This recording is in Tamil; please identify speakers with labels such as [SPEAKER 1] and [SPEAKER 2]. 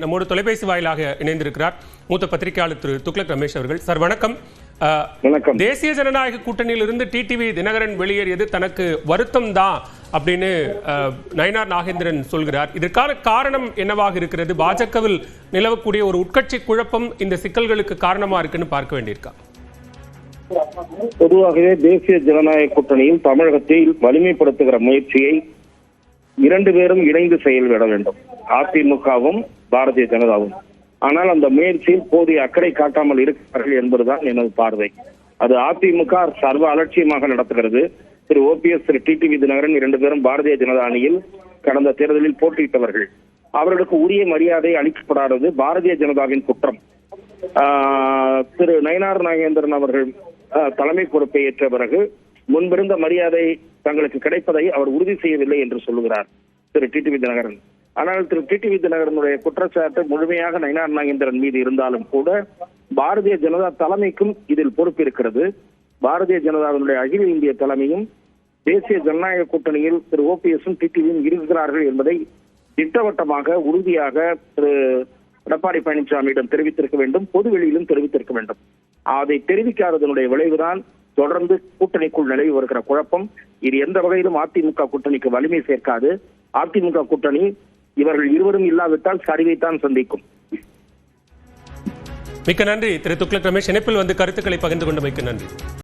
[SPEAKER 1] நம்மோடு தொலைபேசி வாயிலாக இணைந்திருக்கிறார் மூத்த பத்திரிகையாளர் திரு துக்ளக் ரமேஷ் அவர்கள். சார் வணக்கம்.
[SPEAKER 2] வணக்கம்.
[SPEAKER 1] தேசிய ஜனநாயக கூட்டணியில் இருந்து டிடிவி தினகரன் வெளியேறியது தனக்கு வருத்தம் தான் அப்படின்னு நயினார் நாகேந்திரன் சொல்கிறார். இதற்கான காரணம் என்னவாக இருக்கிறது? பாஜகவில் நிலவக்கூடிய ஒரு உட்கட்சி குழப்பம் இந்த சிக்கல்களுக்கு காரணமா இருக்குன்னு பார்க்க வேண்டியிருக்கா?
[SPEAKER 2] பொதுவாகவே தேசிய ஜனநாயக கூட்டணியில் தமிழகத்தில் வலிமைப்படுத்துகிற முயற்சியை இரண்டு பேரும் இணைந்து செயல்பட வேண்டும், அதிமுகவும் பாரதிய ஜனதாவும். ஆனால் அந்த முயற்சியில் போதிய அக்கறை காட்டாமல் இருக்கிறார்கள் என்பதுதான் எனது பார்வை. அது அதிமுக சர்வ அலட்சியமாக நடத்துகிறது. திரு ஓபிஎஸ், திரு டிடிவி தினகரன் இரண்டு பேரும் பாரதிய ஜனதா அணியில் கடந்த தேர்தலில் போட்டியிட்டவர்கள். அவர்களுக்கு உரிய மரியாதை அளிக்கப்படாதது பாரதிய ஜனதாவின் குற்றம். திரு நயினார் நாகேந்திரன் அவர்கள் தலைமை பொறுப்பை ஏற்ற பிறகு முன்பிருந்த மரியாதை தங்களுக்கு கிடைப்பதை அவர் உறுதி செய்யவில்லை என்று சொல்லுகிறார் திரு டிடிவி தினகரன். ஆனால் திரு டிடிவி தினகரனுடைய குற்றச்சாட்டு முழுமையாக நயினார் நாகேந்திரன் மீது இருந்தாலும் கூட பாரதிய ஜனதா தலைமைக்கும் இதில் பொறுப்பு இருக்கிறது. பாரதிய ஜனதாவினுடைய அகில இந்திய தலைமையும் தேசிய ஜனநாயக கூட்டணியில் திரு ஓபிஎஸும் டிடிவியும் இருக்கிறார்கள் என்பதை திட்டவட்டமாக உறுதியாக திரு எடப்பாடி பழனிசாமியிடம் தெரிவித்திருக்க வேண்டும், பொதுவெளியிலும் தெரிவித்திருக்க வேண்டும். அதை தெரிவிக்காததனுடைய விளைவுதான் தொடர்ந்து கூட்டணிக்குள் நிலவி வருகிற குழப்பம். இது எந்த வகையிலும் அதிமுக கூட்டணிக்கு வலிமை சேர்க்காது. அதிமுக கூட்டணி இவர்கள் இருவரும் இல்லாவிட்டால் சரிவைத்தான் சந்திக்கும்.
[SPEAKER 1] மிக்க நன்றி திரு துக்ளக் ரமேஷ். இணைப்பில் வந்து கருத்துக்களை பகிர்ந்து கொண்டமைக்கு நன்றி.